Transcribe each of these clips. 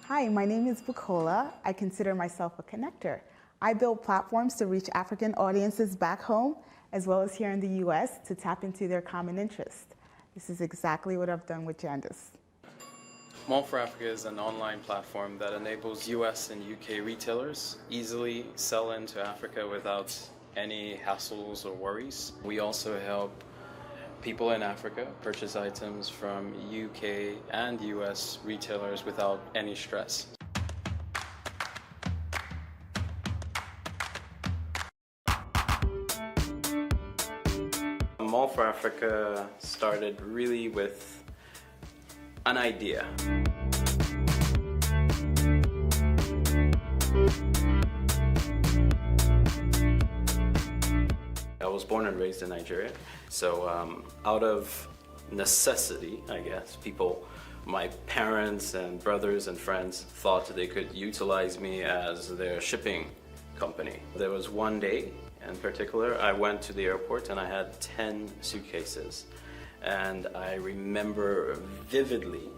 Hi, my name is Bukola. I consider myself a connector. I build platforms to reach African audiences back home, as well as here in the US, to tap into their common interest. This is exactly what I've done with Jandus. Mall for Africa is an online platform that enables US and UK retailers easily sell into Africa without any hassles or worries. We also help people in Africa purchase items from UK and US retailers without any stress. Mall for Africa started really with an idea. I was born and raised in Nigeria, so out of necessity, I guess, my parents and brothers and friends thought they could utilize me as their shipping company. There was one day in particular, I went to the airport and I had 10 suitcases. And I remember vividly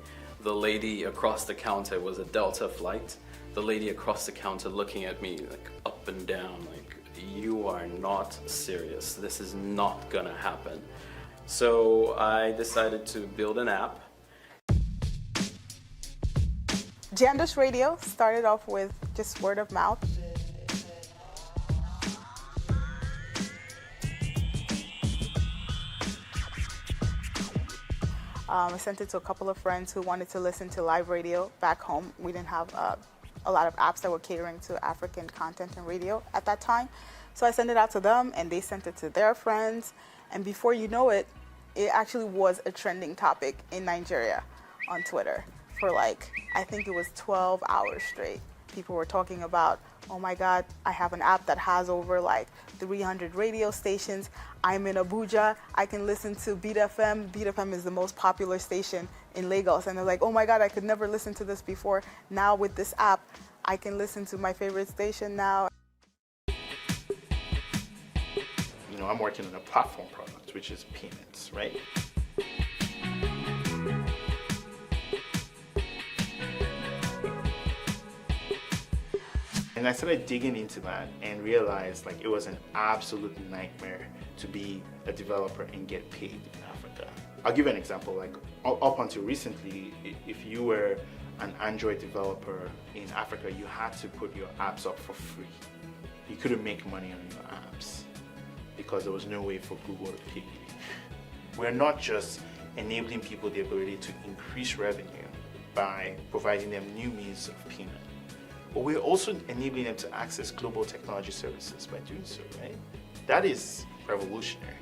the lady across the counter, it was a Delta flight, the lady across the counter looking at me like up and down, like, you are not serious, this is not gonna happen. So I decided to build an app. Jandus Radio started off with just word of mouth. I sent it to a couple of friends who wanted to listen to live radio back home. We didn't have a lot of apps that were catering to African content and radio at that time. So I sent it out to them and they sent it to their friends. And before you know it, it actually was a trending topic in Nigeria on Twitter for like, I think it was 12 hours straight. People were talking about, oh my God, I have an app that has over like 300 radio stations. I'm in Abuja, I can listen to Beat FM. Beat FM is the most popular station in Lagos. And they're like, oh my God, I could never listen to this before. Now with this app, I can listen to my favorite station now. You know, I'm working on a platform product, which is payments, right? And I started digging into that and realized like it was an absolute nightmare to be a developer and get paid in Africa. I'll give you an example. Like up until recently, if you were an Android developer in Africa, you had to put your apps up for free. You couldn't make money on your apps because there was no way for Google to pay you. We're not just enabling people the ability to increase revenue by providing them new means of payment, but we're also enabling them to access global technology services by doing so, right? That is revolutionary.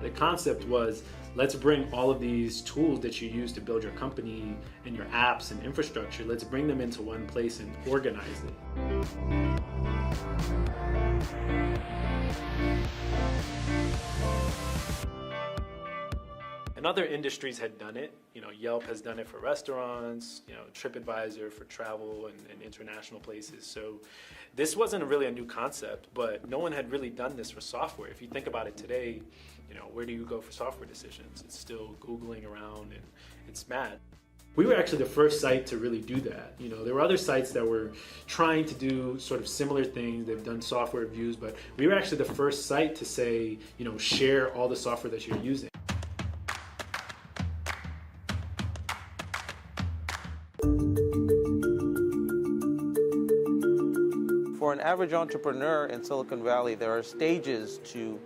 The concept was, let's bring all of these tools that you use to build your company and your apps and infrastructure, let's bring them into one place and organize it. And other industries had done it. You know, Yelp has done it for restaurants, you know, TripAdvisor for travel and international places. So this wasn't really a new concept, but no one had really done this for software. If you think about it today, you know, where do you go for software decisions? It's still Googling around and it's mad. We were actually the first site to really do that. You know, there were other sites that were trying to do sort of similar things. They've done software reviews, but we were actually the first site to say, you know, share all the software that you're using. For an average entrepreneur in Silicon Valley, there are stages to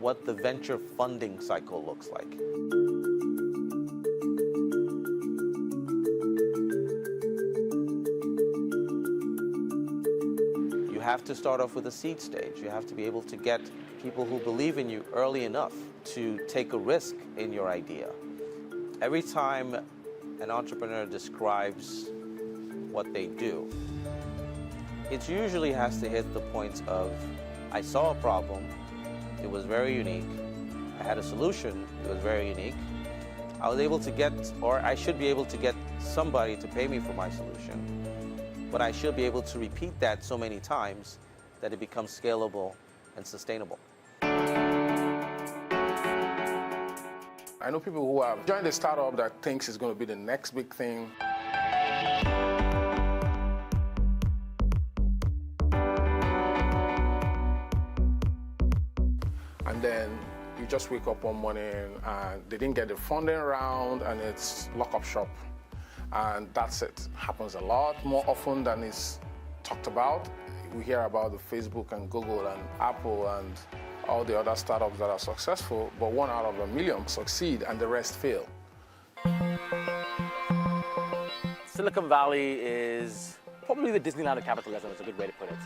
what the venture funding cycle looks like. You have to start off with a seed stage. You have to be able to get people who believe in you early enough to take a risk in your idea. Every time an entrepreneur describes what they do, it usually has to hit the points of, I saw a problem, it was very unique, I had a solution, it was very unique, I was able to get, or I should be able to get somebody to pay me for my solution, but I should be able to repeat that so many times that it becomes scalable and sustainable. I know people who have joined a startup that thinks it's going to be the next big thing. And then you just wake up one morning and they didn't get the funding round and it's lock up shop. And that's it. Happens a lot more often than it's talked about. We hear about the Facebook and Google and Apple and all the other startups that are successful, but 1 out of a million succeed and the rest fail. Silicon Valley is probably the Disneyland of capitalism, is a good way to put it.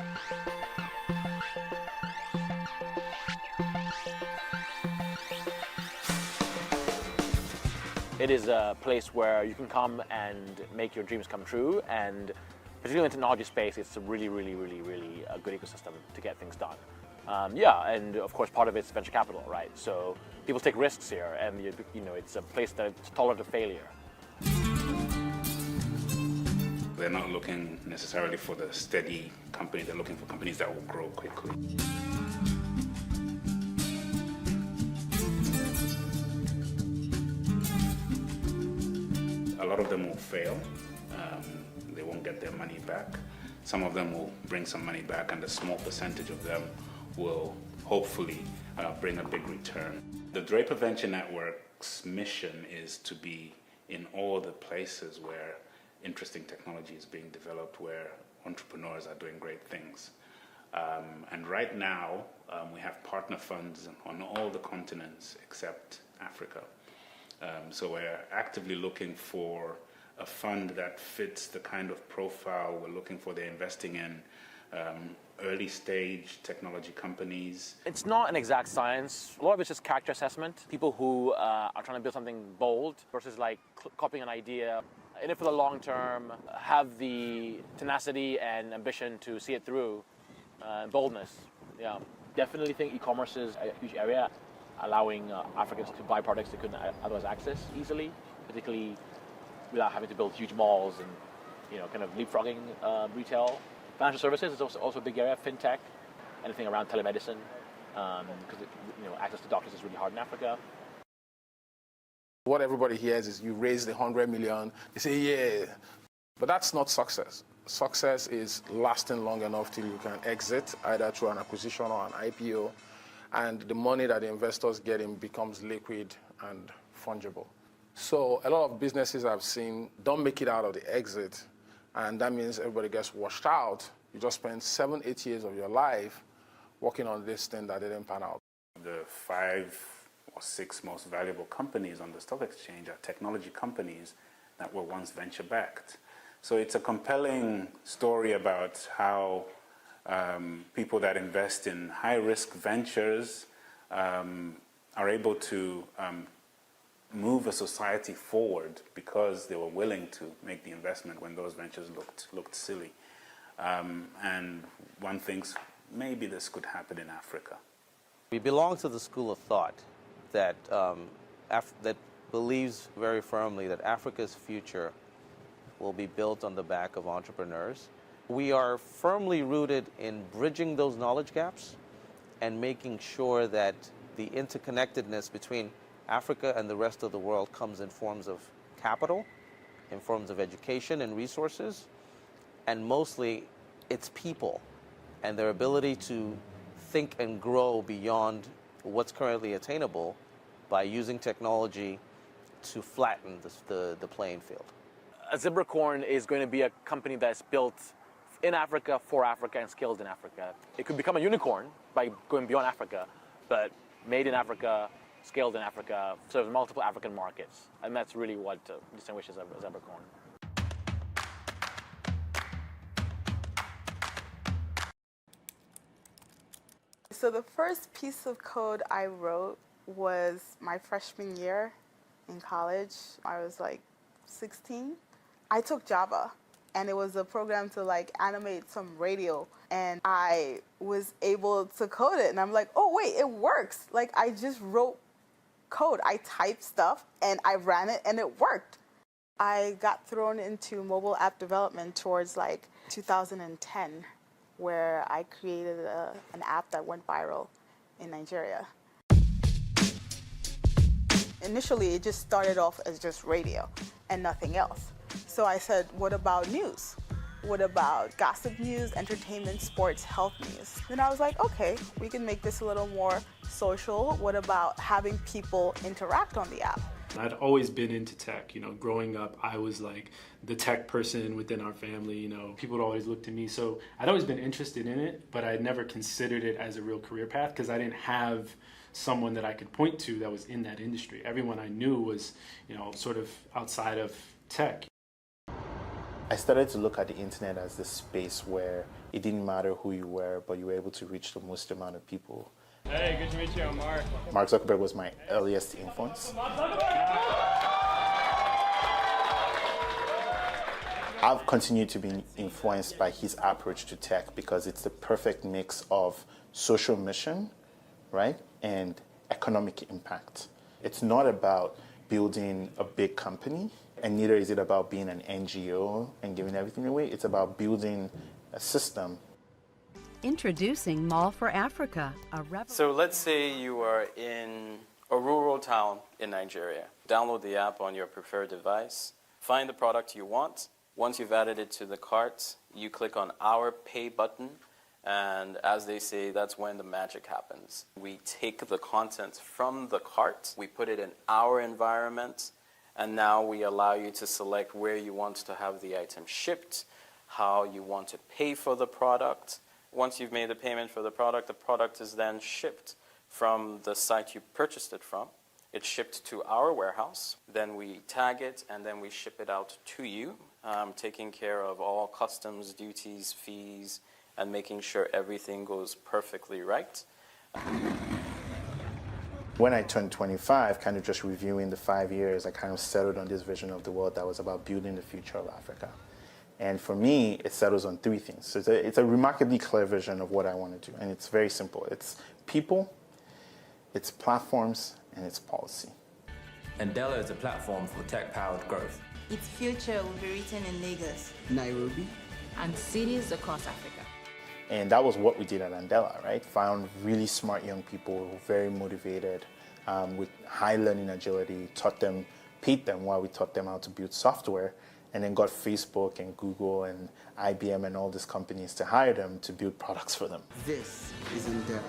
It is a place where you can come and make your dreams come true, and particularly in the technology space, it's a really a good ecosystem to get things done. Yeah, and of course part of it's venture capital, right? So people take risks here, and you know it's a place that's tolerant of failure. They're not looking necessarily for the steady company, they're looking for companies that will grow quickly. A lot of them will fail. They won't get their money back. Some of them will bring some money back, and a small percentage of them will hopefully bring a big return. The Draper Venture Network's mission is to be in all the places where interesting technology is being developed, where entrepreneurs are doing great things. And right now, we have partner funds on all the continents except Africa. So we're actively looking for a fund that fits the kind of profile we're looking for. They're investing in early stage technology companies. It's not an exact science. A lot of it's just character assessment. People who are trying to build something bold versus like copying an idea. In it for the long term, have the tenacity and ambition to see it through, boldness. Yeah, definitely think e-commerce is a huge area, allowing Africans to buy products they couldn't otherwise access easily, particularly without having to build huge malls and, you know, kind of leapfrogging retail. Financial services is also a big area, fintech, anything around telemedicine, because you know, access to doctors is really hard in Africa. What everybody hears is you raise the 100 million, they say, yeah. But that's not success. Success is lasting long enough till you can exit, either through an acquisition or an IPO, and the money that the investors get in becomes liquid and fungible. So a lot of businesses I've seen don't make it out of the exit, and that means everybody gets washed out. You just spend 7-8 years of your life working on this thing that didn't pan out. The 5 or 6 most valuable companies on the stock exchange are technology companies that were once venture-backed. So it's a compelling story about how people that invest in high-risk ventures are able to move a society forward because they were willing to make the investment when those ventures looked silly. And one thinks maybe this could happen in Africa. We belong to the school of thought that that believes very firmly that Africa's future will be built on the back of entrepreneurs. We are firmly rooted in bridging those knowledge gaps and making sure that the interconnectedness between Africa and the rest of the world comes in forms of capital, in forms of education and resources, and mostly its people and their ability to think and grow beyond what's currently attainable by using technology to flatten the playing field. Zebracorn is going to be a company that's built in Africa, for Africa, and scaled in Africa. It could become a unicorn by going beyond Africa, but made in Africa, scaled in Africa, serves multiple African markets. And that's really what distinguishes Zebracorn. So the first piece of code I wrote was my freshman year in college. I was like 16. I took Java, and it was a program to like animate some radio, and I was able to code it, and I'm like, oh wait, it works. Like I just wrote code. I typed stuff and I ran it and it worked. I got thrown into mobile app development towards like 2010, where I created an app that went viral in Nigeria. Initially, it just started off as just radio and nothing else. So I said, what about news? What about gossip news, entertainment, sports, health news? Then I was like, okay, we can make this a little more social. What about having people interact on the app? I'd always been into tech. Growing up, I was like the tech person within our family. People would always look to me. So I'd always been interested in it, but I'd never considered it as a real career path because I didn't have someone that I could point to that was in that industry. Everyone I knew was, sort of outside of tech. I started to look at the internet as this space where it didn't matter who you were, but you were able to reach the most amount of people. Hey, good to meet you, I'm Mark. Mark Zuckerberg was my earliest influence. I've continued to be influenced by his approach to tech because it's the perfect mix of social mission, right, and economic impact. It's not about building a big company, and neither is it about being an NGO and giving everything away. It's about building a system. Introducing Mall for Africa, So let's say you are in a rural town in Nigeria. Download the app on your preferred device, find the product you want. Once you've added it to the cart, you click on Our Pay button, and as they say, that's when the magic happens. We take the content from the cart, we put it in our environment, and now we allow you to select where you want to have the item shipped, how you want to pay for the product. Once you've made the payment for the product is then shipped from the site you purchased it from. It's shipped to our warehouse. Then we tag it, and then we ship it out to you, taking care of all customs, duties, fees, and making sure everything goes perfectly right. When I turned 25, kind of just reviewing the 5 years, I kind of settled on this vision of the world that was about building the future of Africa. And for me, it settles on three things. So it's a remarkably clear vision of what I want to do, and it's very simple. It's people, it's platforms, and it's policy. Andela is a platform for tech-powered growth. Its future will be written in Lagos, Nairobi, and cities across Africa. And that was what we did at Andela, right? Found really smart young people, very motivated, with high learning agility, paid them while we taught them how to build software, and then got Facebook and Google and IBM and all these companies to hire them to build products for them. This is Andela.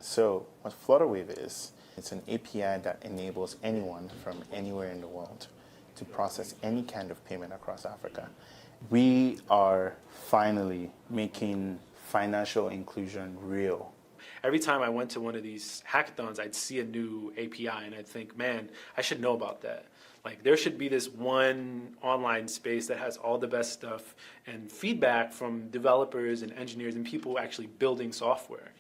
So what Flutterwave is, it's an API that enables anyone from anywhere in the world to process any kind of payment across Africa. We are finally making financial inclusion real. Every time I went to one of these hackathons, I'd see a new API and I'd think, man, I should know about that. Like, there should be this one online space that has all the best stuff and feedback from developers and engineers and people actually building software,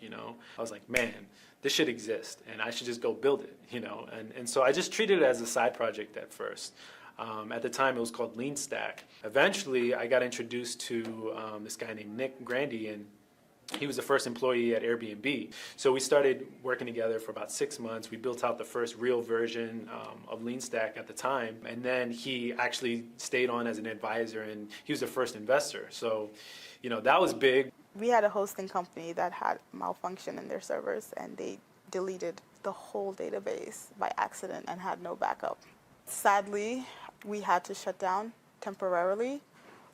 I was like, man, this should exist and I should just go build it, And so I just treated it as a side project at first. At the time, it was called LeanStack. Eventually, I got introduced to this guy named Nick Grandy, and he was the first employee at Airbnb. So we started working together for about 6 months. We built out the first real version of LeanStack at the time. And then he actually stayed on as an advisor, and he was the first investor. So, that was big. We had a hosting company that had malfunction in their servers, and they deleted the whole database by accident and had no backup. Sadly, we had to shut down temporarily,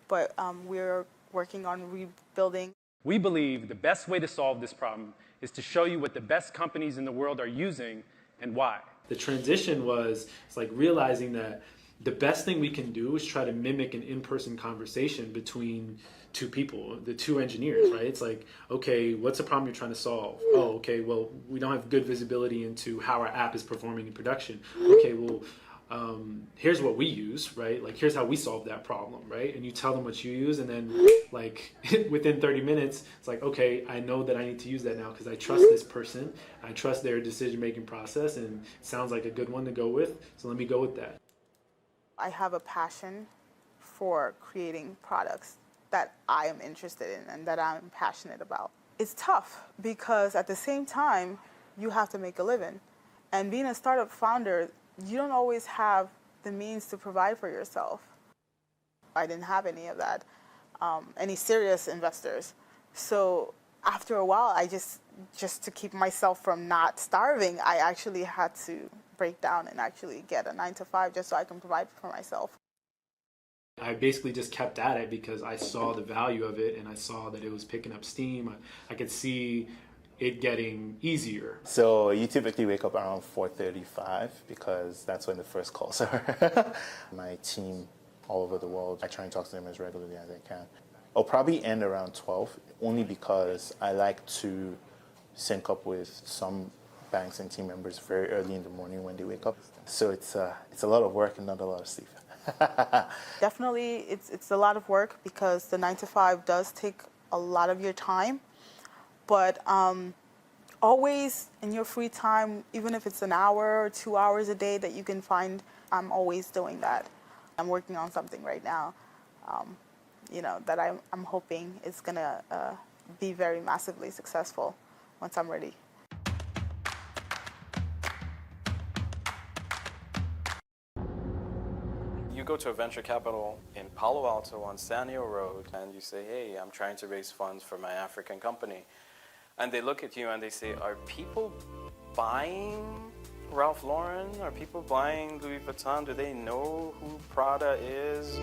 but we're working on rebuilding. We believe the best way to solve this problem is to show you what the best companies in the world are using and why. The transition it's like realizing that the best thing we can do is try to mimic an in-person conversation between two people, the two engineers, right? It's like, okay, what's the problem you're trying to solve? Oh, okay, well, we don't have good visibility into how our app is performing in production. Okay, well, here's what we use, right? Like, here's how we solve that problem, right? And you tell them what you use, and then like within 30 minutes, it's like, okay, I know that I need to use that now because I trust this person, I trust their decision-making process, and it sounds like a good one to go with, so let me go with that. I have a passion for creating products that I am interested in and that I'm passionate about. It's tough because at the same time, you have to make a living. And being a startup founder, you don't always have the means to provide for yourself. I didn't have any of that, any serious investors. So after a while, I just just to keep myself from not starving, I actually had to break down and actually get a 9-to-5 just so I can provide for myself. I basically just kept at it because I saw the value of it and I saw that it was picking up steam. I could see it getting easier. So you typically wake up around 4:35 because that's when the first calls are. My team all over the world, I try and talk to them as regularly as I can. I'll probably end around 12, only because I like to sync up with some banks and team members very early in the morning when they wake up. So it's a lot of work and not a lot of sleep. Definitely, it's a lot of work because the 9-to-5 does take a lot of your time. But always in your free time, even if it's an hour or 2 hours a day that you can find, I'm always doing that. I'm working on something right now, that I'm hoping is gonna be very massively successful once I'm ready. You go to a venture capital in Palo Alto on Sanio Road and you say, hey, I'm trying to raise funds for my African company. And they look at you and they say, are people buying Ralph Lauren? Are people buying Louis Vuitton? Do they know who Prada is?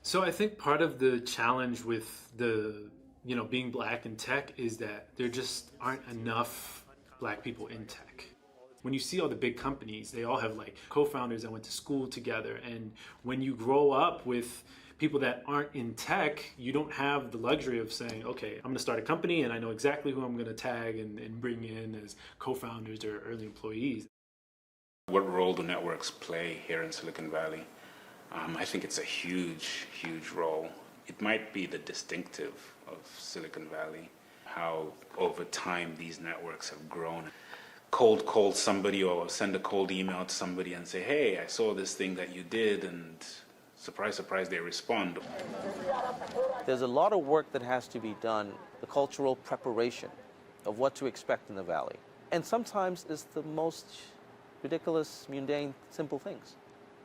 So I think part of the challenge with being black in tech is that there just aren't enough black people in tech. When you see all the big companies, they all have like co-founders that went to school together. And when you grow up with people that aren't in tech, you don't have the luxury of saying, okay, I'm going to start a company and I know exactly who I'm going to tag and bring in as co-founders or early employees. What role do networks play here in Silicon Valley? I think it's a huge, huge role. It might be the distinctive of Silicon Valley, how over time these networks have grown. Cold call somebody or send a cold email to somebody and say, hey, I saw this thing that you did, and surprise, surprise, they respond. There's a lot of work that has to be done, the cultural preparation of what to expect in the Valley. And sometimes it's the most ridiculous, mundane, simple things.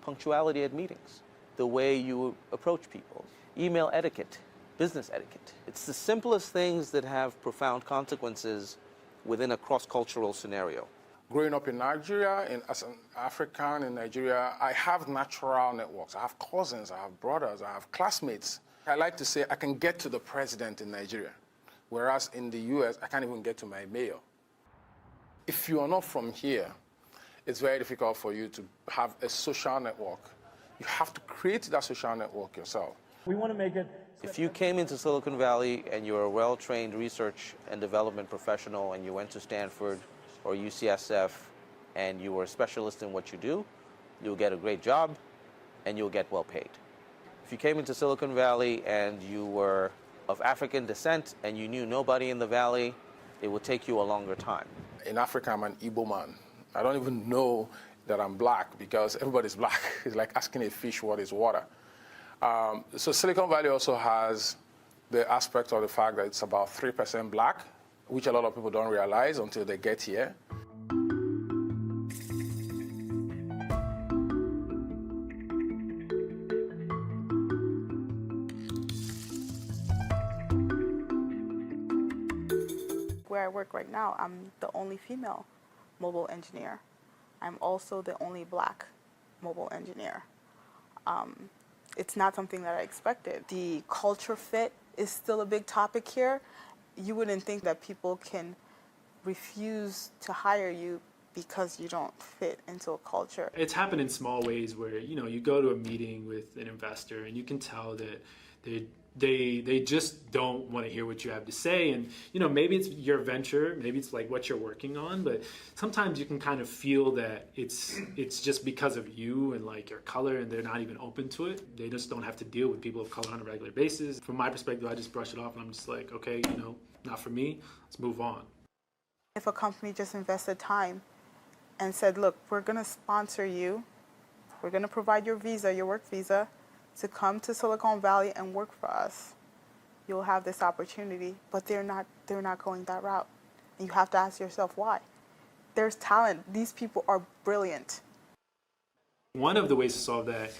Punctuality at meetings, the way you approach people, email etiquette, business etiquette. It's the simplest things that have profound consequences within a cross-cultural scenario. Growing up in Nigeria, as an African in Nigeria, I have natural networks. I have cousins, I have brothers, I have classmates. I like to say I can get to the president in Nigeria, whereas in the US, I can't even get to my mayor. If you are not from here, it's very difficult for you to have a social network. You have to create that social network yourself. We want to make it. If you came into Silicon Valley and you're a well-trained research and development professional and you went to Stanford or UCSF and you were a specialist in what you do, you'll get a great job and you'll get well paid. If you came into Silicon Valley and you were of African descent and you knew nobody in the Valley, it would take you a longer time. In Africa, I'm an Igbo man. I don't even know that I'm black because everybody's black. It's like asking a fish what is water. So Silicon Valley also has the aspect of the fact that it's about 3% black, which a lot of people don't realize until they get here. Where I work right now, I'm the only female mobile engineer. I'm also the only black mobile engineer. It's not something that I expected. The culture fit is still a big topic here. You wouldn't think that people can refuse to hire you because you don't fit into a culture. It's happened in small ways where, you go to a meeting with an investor and you can tell that they just don't want to hear what you have to say. And, maybe it's your venture, maybe it's like what you're working on, but sometimes you can kind of feel that it's just because of you and like your color and they're not even open to it. They just don't have to deal with people of color on a regular basis. From my perspective, I just brush it off and I'm just like, okay, not for me, let's move on. If a company just invested time and said, look, we're going to sponsor you, we're going to provide your visa, your work visa, to come to Silicon Valley and work for us, you'll have this opportunity. But they're not going that route. And you have to ask yourself why. There's talent. These people are brilliant. One of the ways to solve that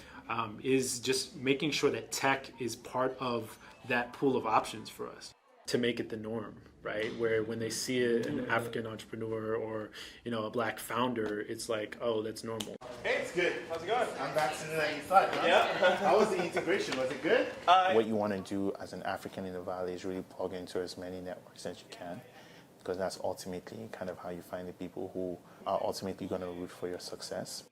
is just making sure that tech is part of that pool of options for us. to make it the norm, right? Where when they see an African entrepreneur or, you know, a black founder, it's like, oh, that's normal. Hey, it's good. How's it going? I'm back sooner than you thought, huh? Yeah. How was the integration? Was it good? What you want to do as an African in the Valley is really plug into as many networks as you can, because that's ultimately kind of how you find the people who are ultimately going to root for your success.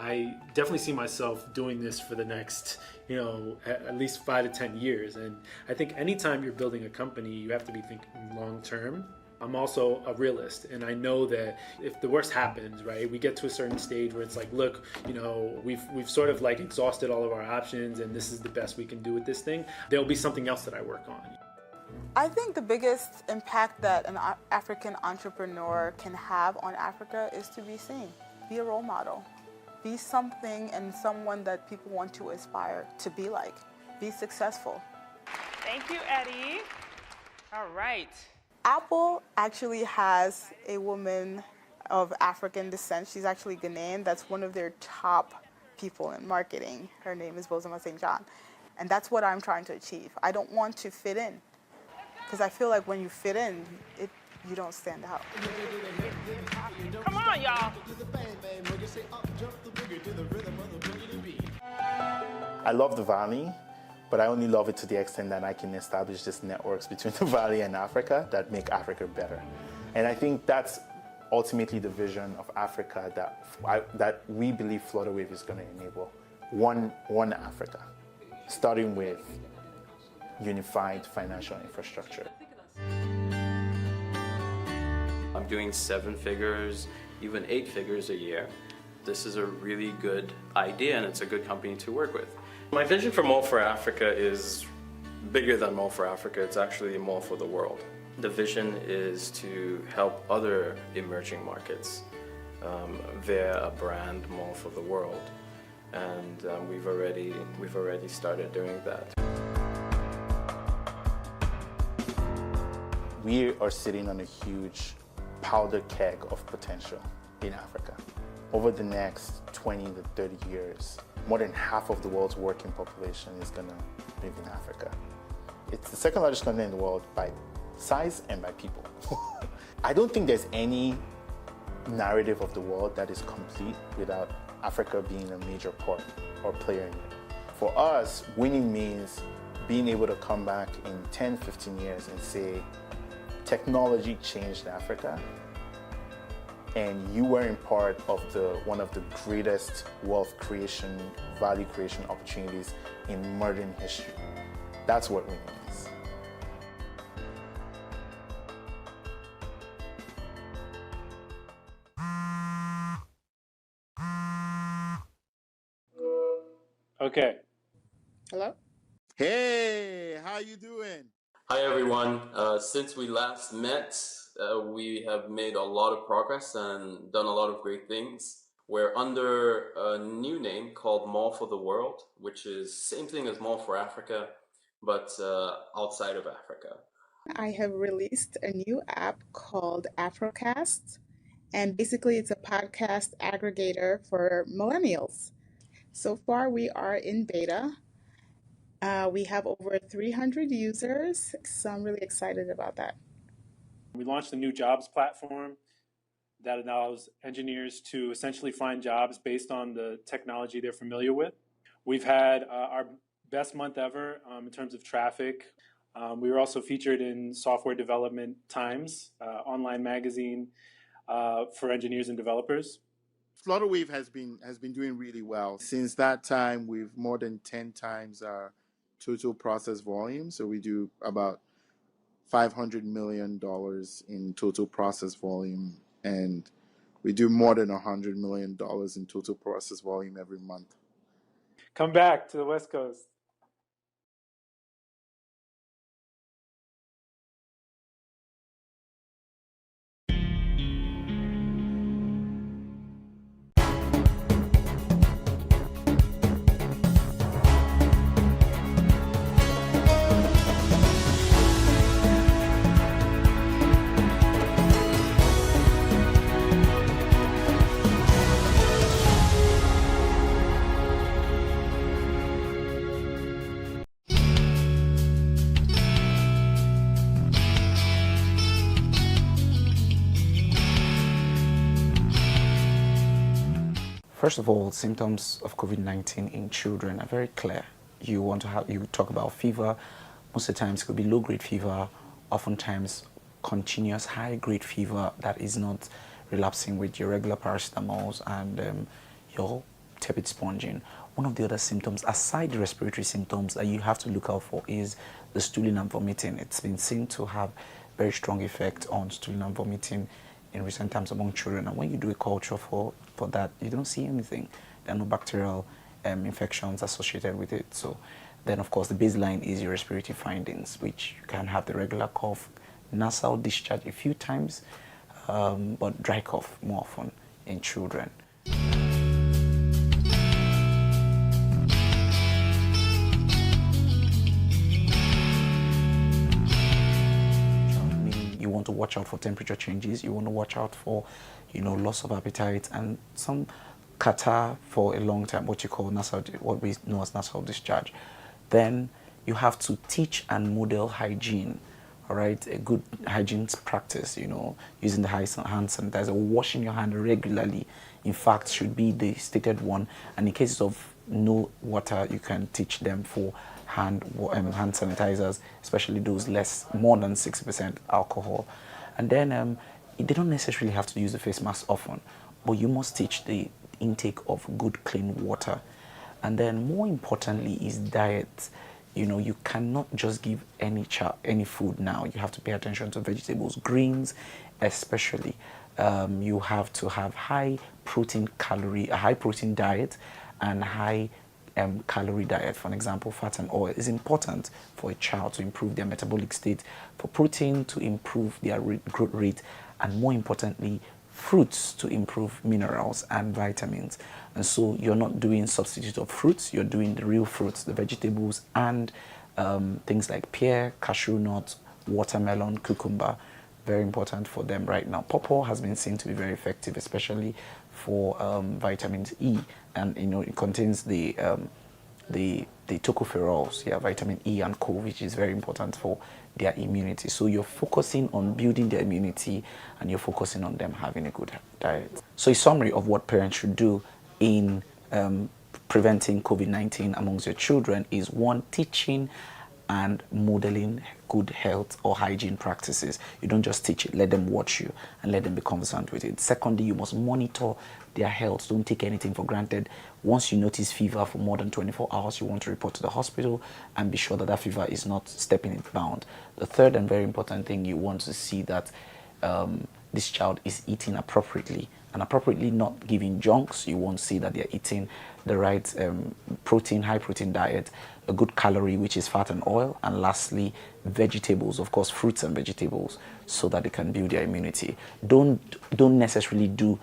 I definitely see myself doing this for the next, you know, at least 5 to 10 years. And I think anytime you're building a company, you have to be thinking long term. I'm also a realist, and I know that if the worst happens, right, we get to a certain stage where it's like, look, you know, we've sort of like exhausted all of our options, and this is the best we can do with this thing. There'll be something else that I work on. I think the biggest impact that an African entrepreneur can have on Africa is to be seen, be a role model. Be something and someone that people want to aspire to be like. Be successful. Thank you, Eddie. All right. Apple actually has a woman of African descent. She's actually Ghanaian. That's one of their top people in marketing. Her name is Bozoma St. John. And that's what I'm trying to achieve. I don't want to fit in, because I feel like when you fit in, you don't stand out. Come on, y'all. I love the Valley, but I only love it to the extent that I can establish these networks between the Valley and Africa that make Africa better. And I think that's ultimately the vision of Africa that we believe Flutterwave is going to enable. One Africa, starting with unified financial infrastructure. I'm doing 7 figures, even 8 figures a year. This is a really good idea, and it's a good company to work with. My vision for Mall for Africa is bigger than Mall for Africa. It's actually a Mall for the world. The vision is to help other emerging markets via a brand Mall for the world, and we've already started doing that. We are sitting on a huge powder keg of potential in Africa. Over the next 20 to 30 years, more than half of the world's working population is going to live in Africa. It's the second largest continent in the world by size and by people. I don't think there's any narrative of the world that is complete without Africa being a major part or player in it. For us, winning means being able to come back in 10, 15 years and say, technology changed Africa, and you were in part of one of the greatest wealth creation, value creation opportunities in modern history. That's what winning is. Okay. Hello? Hey, how you doing? Hi everyone. Since we last met, we have made a lot of progress and done a lot of great things. We're under a new name called Mall for the World, which is same thing as Mall for Africa, but outside of Africa. I have released a new app called Afrocast, and basically it's a podcast aggregator for millennials. So far we are in beta. We have over 300 users, so I'm really excited about that. We launched a new jobs platform that allows engineers to essentially find jobs based on the technology they're familiar with. We've had our best month ever in terms of traffic. We were also featured in Software Development Times, online magazine for engineers and developers. Flutterwave has been doing really well. Since that time, we've more than 10 times our total process volume. So we do about $500 million in total process volume, and we do more than $100 million in total process volume every month. Come back to the West Coast. First of all, symptoms of COVID-19 in children are very clear. You talk about fever. Most of the times it could be low-grade fever, oftentimes continuous high-grade fever that is not relapsing with your regular paracetamols and your tepid sponging. One of the other symptoms, aside the respiratory symptoms that you have to look out for, is the stooling and vomiting. It's been seen to have very strong effect on stooling and vomiting in recent times among children. And when you do a culture for that, you don't see anything. There are no bacterial infections associated with it. So then, of course, the baseline is your respiratory findings, which you can have the regular cough, nasal discharge a few times, but dry cough more often in children. You want to watch out for temperature changes. You want to watch out for, loss of appetite and some catarrh for a long time, what we know as nasal discharge. Then you have to teach and model hygiene. All right, a good hygiene practice, using the hand sanitizer, washing your hand regularly, in fact, should be the stated one. And in cases of no water, you can teach them for hand sanitizers, especially those more than 60% alcohol. And then they don't necessarily have to use the face mask often, but you must teach the intake of good, clean water. And then more importantly is diet. You cannot just give any food now. You have to pay attention to vegetables, greens especially. You have to have a high protein diet and high calorie diet. For example, fat and oil is important for a child to improve their metabolic state, for protein to improve their growth rate, and more importantly, fruits to improve minerals and vitamins. And so you're not doing substitute of fruits, you're doing the real fruits, the vegetables, and things like pear, cashew nuts, watermelon, cucumber, very important for them right now. Pawpaw has been seen to be very effective, especially for vitamin E, and it contains the tocopherols, vitamin E and Co, which is very important for their immunity. So you're focusing on building their immunity, and you're focusing on them having a good diet. So a summary of what parents should do in preventing COVID-19 amongst your children is: 1, teaching and modeling good health or hygiene practices. You don't just teach it, let them watch you and let them be conversant with it. Secondly, you must monitor their health. Don't take anything for granted. Once you notice fever for more than 24 hours, you want to report to the hospital and be sure that that fever is not stepping in bound. The third and very important thing, you want to see that this child is eating appropriately, and appropriately not giving junks. You want to see that they're eating the right protein, high protein diet, a good calorie, which is fat and oil, and lastly, vegetables, of course, fruits and vegetables, so that they can build their immunity. Don't necessarily do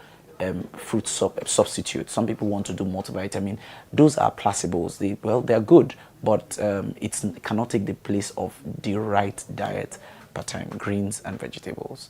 fruit substitute. Some people want to do multivitamin. Those are placebos. They're good, but it cannot take the place of the right diet pattern, greens and vegetables.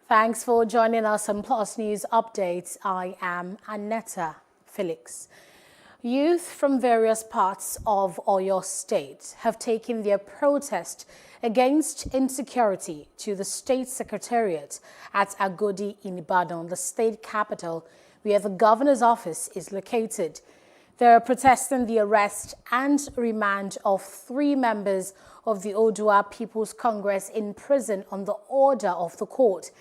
Thanks for joining us on Plus News Updates. I am Annetta Felix. Youth from various parts of Oyo State have taken their protest against insecurity to the State Secretariat at Agodi in Ibadan, the state capital, where the governor's office is located. They are protesting the arrest and remand of 3 members of the Odua People's Congress in prison on the order of the court.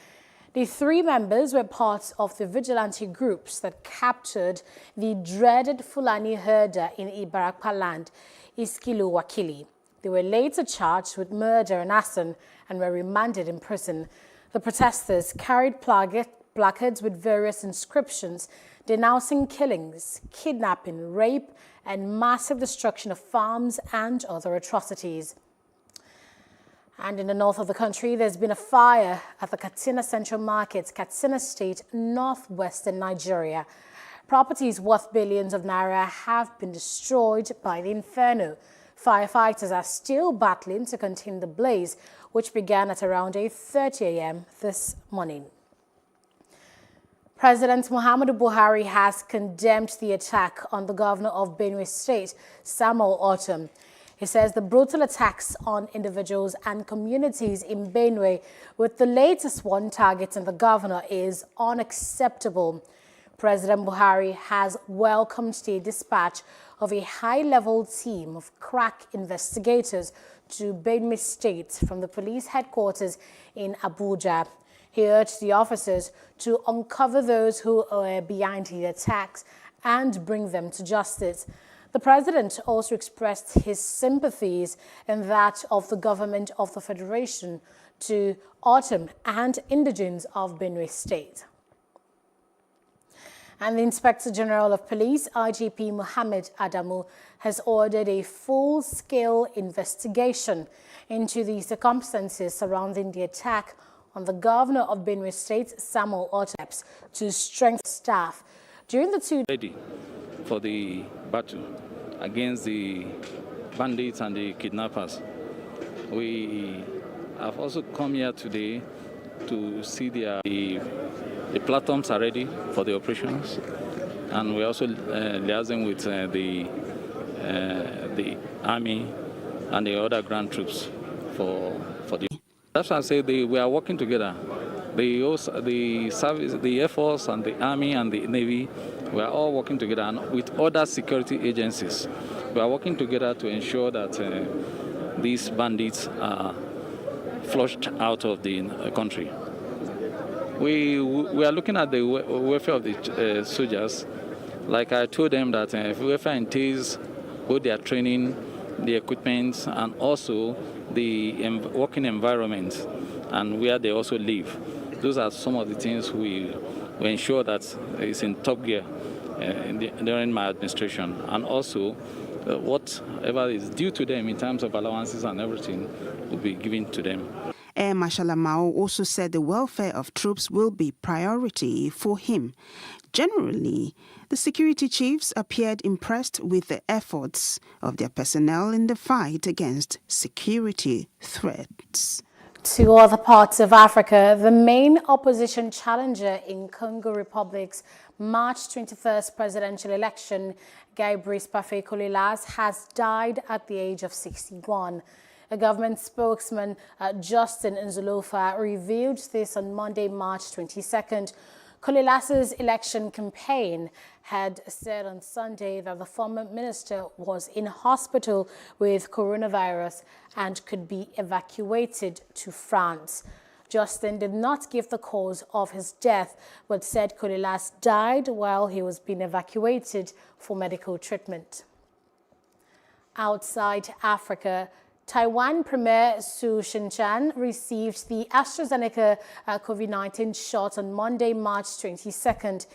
The 3 members were part of the vigilante groups that captured the dreaded Fulani herder in Ibarakpa land, Iskilu Wakili. They were later charged with murder and arson and were remanded in prison. The protesters carried placards with various inscriptions denouncing killings, kidnapping, rape, and massive destruction of farms and other atrocities. And in the north of the country, there's been a fire at the Katsina Central Market, Katsina State, northwestern Nigeria. Properties worth billions of naira have been destroyed by the inferno. Firefighters are still battling to contain the blaze, which began at around 8:30 a.m. this morning. President Muhammadu Buhari has condemned the attack on the governor of Benue State, Samuel Ortom. He says the brutal attacks on individuals and communities in Benue, with the latest one targeting the governor, is unacceptable. President Buhari has welcomed the dispatch of a high-level team of crack investigators to Benue State from the police headquarters in Abuja. He urged the officers to uncover those who are behind the attacks and bring them to justice. The president also expressed his sympathies and that of the government of the Federation to Ortom and indigents of Benue State. And the Inspector General of Police, IGP Mohammed Adamu, has ordered a full-scale investigation into the circumstances surrounding the attack on the governor of Benue State, Samuel Ortom, to strengthen staff. During the 2 ready for the battle against the bandits and the kidnappers. We have also come here today to see the platforms are ready for the operations, and we're also liaising with the army and the other ground troops for the. That's why I say we are working together. The service, the Air Force, and the Army and the Navy, we are all working together, and with other security agencies. We are working together to ensure that these bandits are flushed out of the country. We are looking at the welfare of the soldiers. Like I told them that welfare entails both their training, the equipment, and also the working environment and where they also live. Those are some of the things we ensure that is in top gear during my administration, and also whatever is due to them in terms of allowances and everything will be given to them. Air Marshal Amao also said the welfare of troops will be priority for him. Generally, the security chiefs appeared impressed with the efforts of their personnel in the fight against security threats. To other parts of Africa, the main opposition challenger in Congo Republic's March 21st presidential election, Guy Brice Parfait Kolelas, has died at the age of 61. A government spokesman, Justin Nzolofa, revealed this on Monday, March 22nd. Kolelas's election campaign had said on Sunday that the former minister was in hospital with coronavirus and could be evacuated to France. Justin did not give the cause of his death, but said Kolelas died while he was being evacuated for medical treatment. Outside Africa, Taiwan Premier Su Shinchan received the AstraZeneca COVID-19 shot on Monday, March 22nd.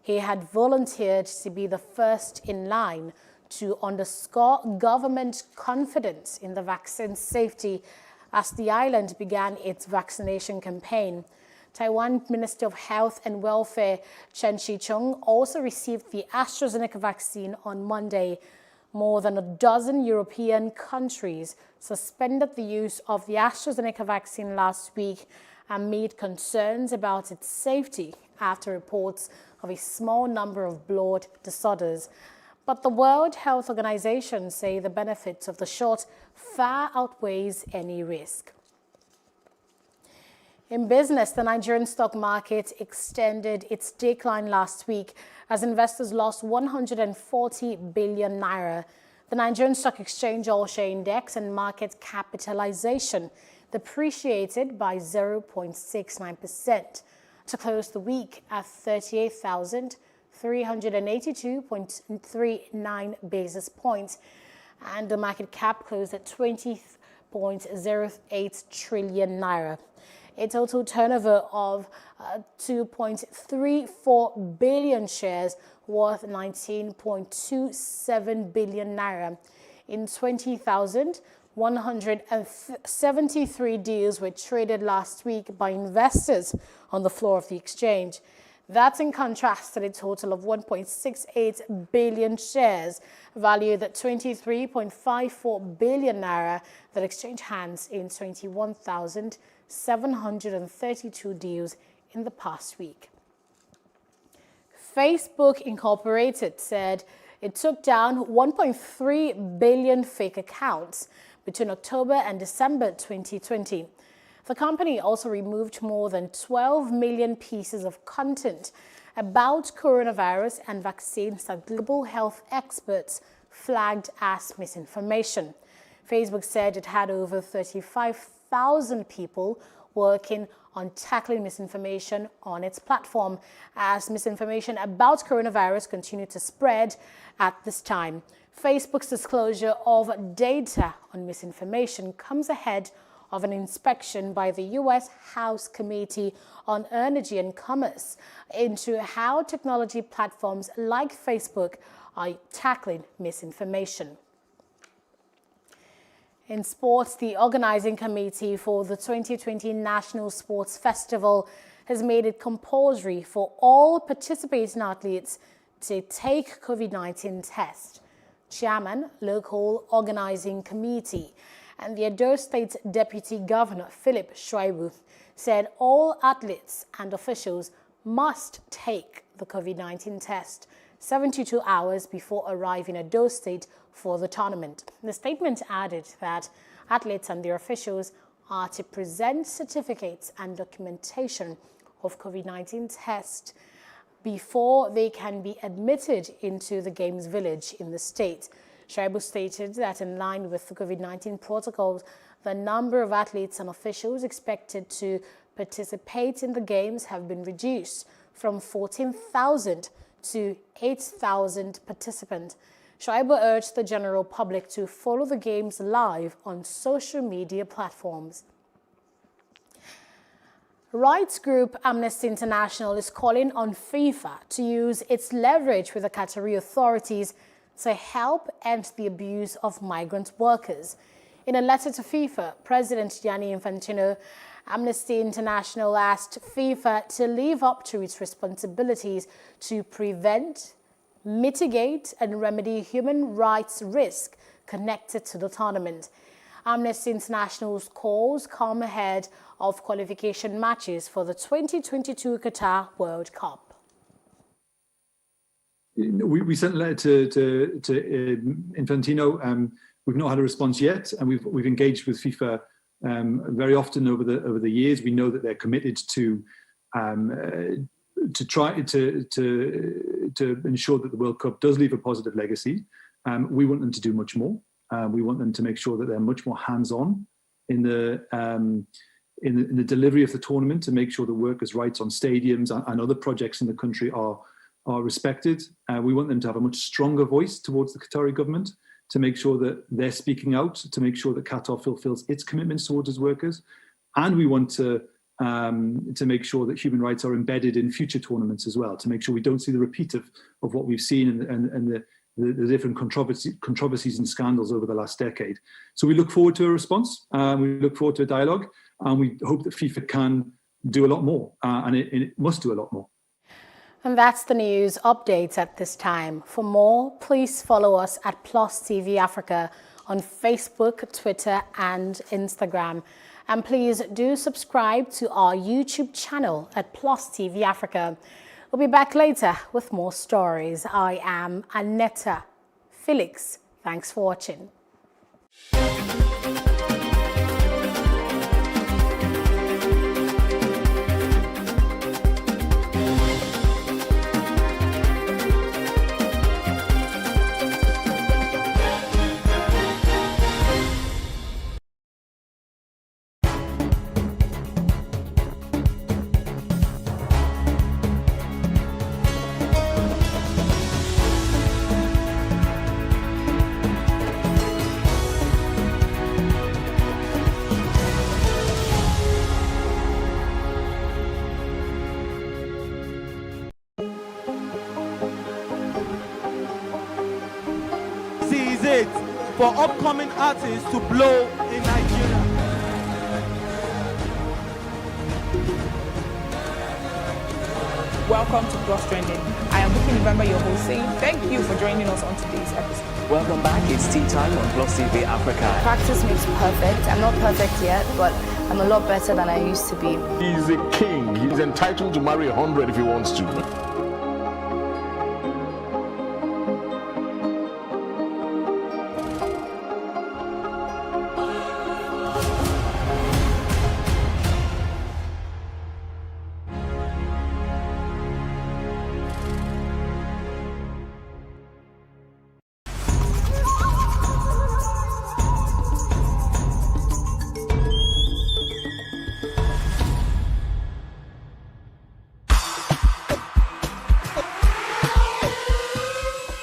He had volunteered to be the first in line to underscore government confidence in the vaccine's safety as the island began its vaccination campaign. Taiwan Minister of Health and Welfare Chen Shih-chung also received the AstraZeneca vaccine on Monday. More than a dozen European countries suspended the use of the AstraZeneca vaccine last week amid concerns about its safety after reports of a small number of blood disorders. But the World Health Organization say the benefits of the shot far outweighs any risk. In business, the Nigerian stock market extended its decline last week as investors lost 140 billion naira. The Nigerian Stock Exchange All-Share Index and market capitalization depreciated by 0.69% to close the week at 38,382.39 basis points, and the market cap closed at 20.08 trillion naira. A total turnover of 2.34 billion shares worth 19.27 billion naira. In 20,173 deals were traded last week by investors on the floor of the exchange. That's in contrast to the total of 1.68 billion shares valued at 23.54 billion naira that exchanged hands in 21,732 deals in the past week. Facebook Incorporated said it took down 1.3 billion fake accounts between October and December 2020. The company also removed more than 12 million pieces of content about coronavirus and vaccines that global health experts flagged as misinformation. Facebook said it had over 35,000 people working on tackling misinformation on its platform as misinformation about coronavirus continued to spread at this time. Facebook's disclosure of data on misinformation comes ahead of an inspection by the U.S. House Committee on Energy and Commerce into how technology platforms like Facebook are tackling misinformation. In sports, the organizing committee for the 2020 National Sports Festival has made it compulsory for all participating athletes to take COVID-19 test. Chairman, Local Organizing Committee, and the Edo State Deputy Governor, Philip Shuaibu, said all athletes and officials must take the COVID-19 test 72 hours before arriving at Edo State for the tournament. The statement added that athletes and their officials are to present certificates and documentation of COVID-19 test before they can be admitted into the Games Village in the state. Shuaibu stated that in line with the COVID-19 protocols, the number of athletes and officials expected to participate in the Games have been reduced from 14,000 to 8,000 participants. Shuaibu urged the general public to follow the Games live on social media platforms. Rights group Amnesty International is calling on FIFA to use its leverage with the Qatari authorities to help end the abuse of migrant workers. In a letter to FIFA, President Gianni Infantino, Amnesty International asked FIFA to live up to its responsibilities to prevent, mitigate, and remedy human rights risk connected to the tournament. Amnesty International's calls come ahead of qualification matches for the 2022 Qatar World Cup. We sent a letter to Infantino. We've not had a response yet, and we've engaged with FIFA very often over the years. We know that they're committed to try to ensure that the World Cup does leave a positive legacy. We want them to do much more. We want them to make sure that they're much more hands-on in the delivery of the tournament, to make sure the workers' rights on stadiums and other projects in the country are respected. We want them to have a much stronger voice towards the Qatari government, to make sure that they're speaking out, to make sure that Qatar fulfills its commitments towards its workers. And we want to make sure that human rights are embedded in future tournaments as well, to make sure we don't see the repeat of what we've seen and the different controversies and scandals over the last decade. So we look forward to a response, we look forward to a dialogue, and we hope that FIFA can do a lot more, and it must do a lot more. And that's the news updates at this time. For more, please follow us at Plus TV Africa on Facebook, Twitter, and Instagram. And please do subscribe to our YouTube channel at Plus TV Africa. We'll be back later with more stories. I am Annetta Felix. Thanks for watching. For upcoming artists to blow in Nigeria. welcome to Plus Trending. I am Booking November, your host, saying thank you for joining us on today's episode. Welcome back. It's tea time on Plus TV Africa. Practice makes perfect. I'm not perfect yet, but I'm a lot better than I used to be. He's a king. He's entitled to marry 100 if he wants to.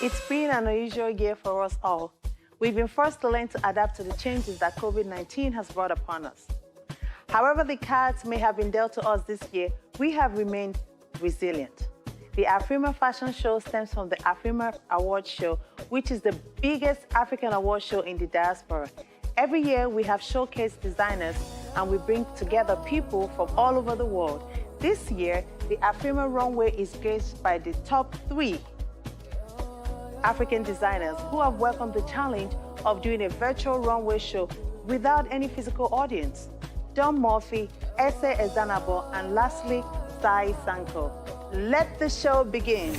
It's been an unusual year for us all. We've been forced to learn to adapt to the changes that COVID-19 has brought upon us. However the cards may have been dealt to us this year, we have remained resilient. The Afrima Fashion Show stems from the Afrima Award Show, which is the biggest African award show in the diaspora. Every year, we have showcased designers and we bring together people from all over the world. This year, the Afrima Runway is graced by the top 3 African designers who have welcomed the challenge of doing a virtual runway show without any physical audience. Don Murphy, Ese Ezanabo, and lastly, Sai Sanko. Let the show begin.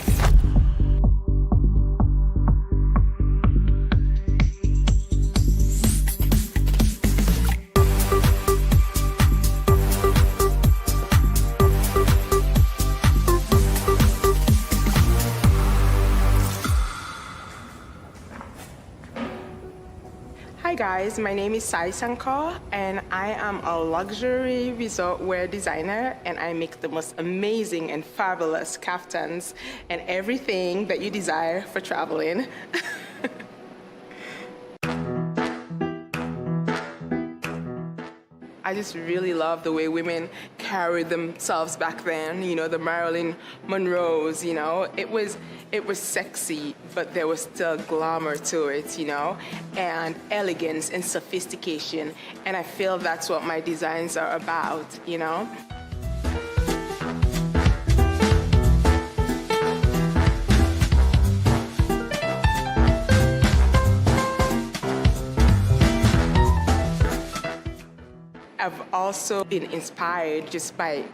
Hi guys, my name is Sai Sankar and I am a luxury resort wear designer and I make the most amazing and fabulous kaftans and everything that you desire for traveling. I just really love the way women carried themselves back then, you know, the Marilyn Monroes, you know. It was sexy, but there was still glamour to it, you know, and elegance and sophistication. And I feel that's what my designs are about, you know. I've also been inspired just by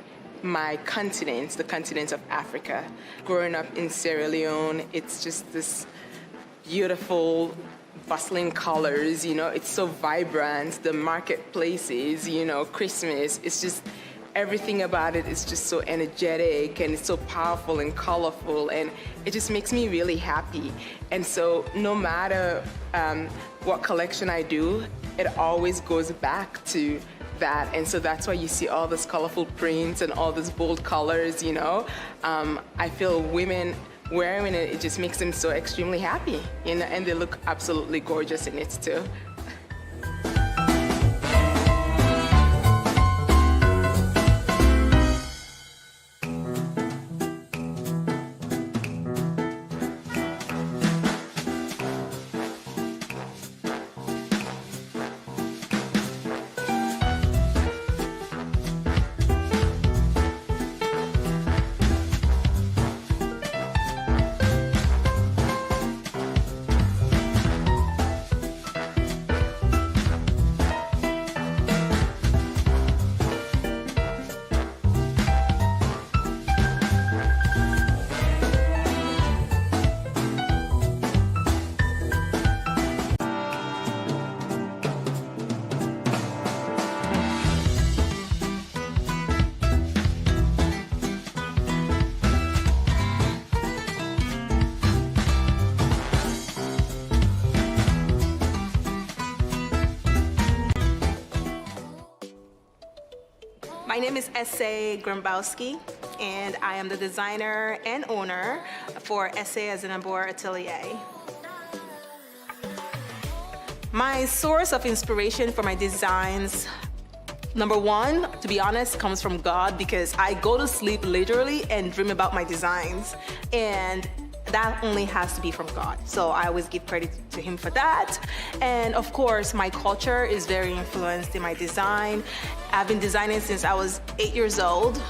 my continent, the continent of Africa. Growing up in Sierra Leone, it's just this beautiful, bustling colors, you know, it's so vibrant, the marketplaces, you know, Christmas, it's just, everything about it is just so energetic and it's so powerful and colorful and it just makes me really happy. And so no matter what collection I do, it always goes back to that. And so that's why you see all this colorful prints and all these bold colors, you know. I feel women wearing it, it just makes them so extremely happy, you know, and they look absolutely gorgeous in it too. My name is Ese Grambowski, and I am the designer and owner for Ese Ezanabo Atelier. My source of inspiration for my designs, number one, to be honest, comes from God, because I go to sleep literally and dream about my designs. And that only has to be from God. So I always give credit to him for that. And of course, my culture is very influenced in my design. I've been designing since I was 8 years old.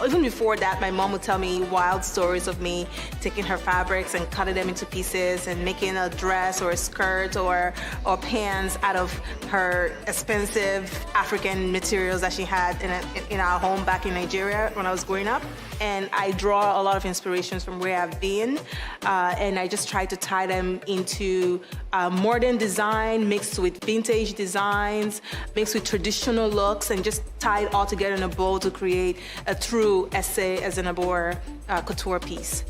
Even before that, my mom would tell me wild stories of me taking her fabrics and cutting them into pieces and making a dress or a skirt or pants out of her expensive African materials that she had in our home back in Nigeria when I was growing up. And I draw a lot of inspirations from where I've been, and I just try to tie them into modern design mixed with vintage designs, mixed with traditional looks, and just tie it all together in a bowl to create a true Ese Ezenabor couture piece.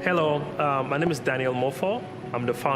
Hello, my name is Daniel Mofo. I'm the founder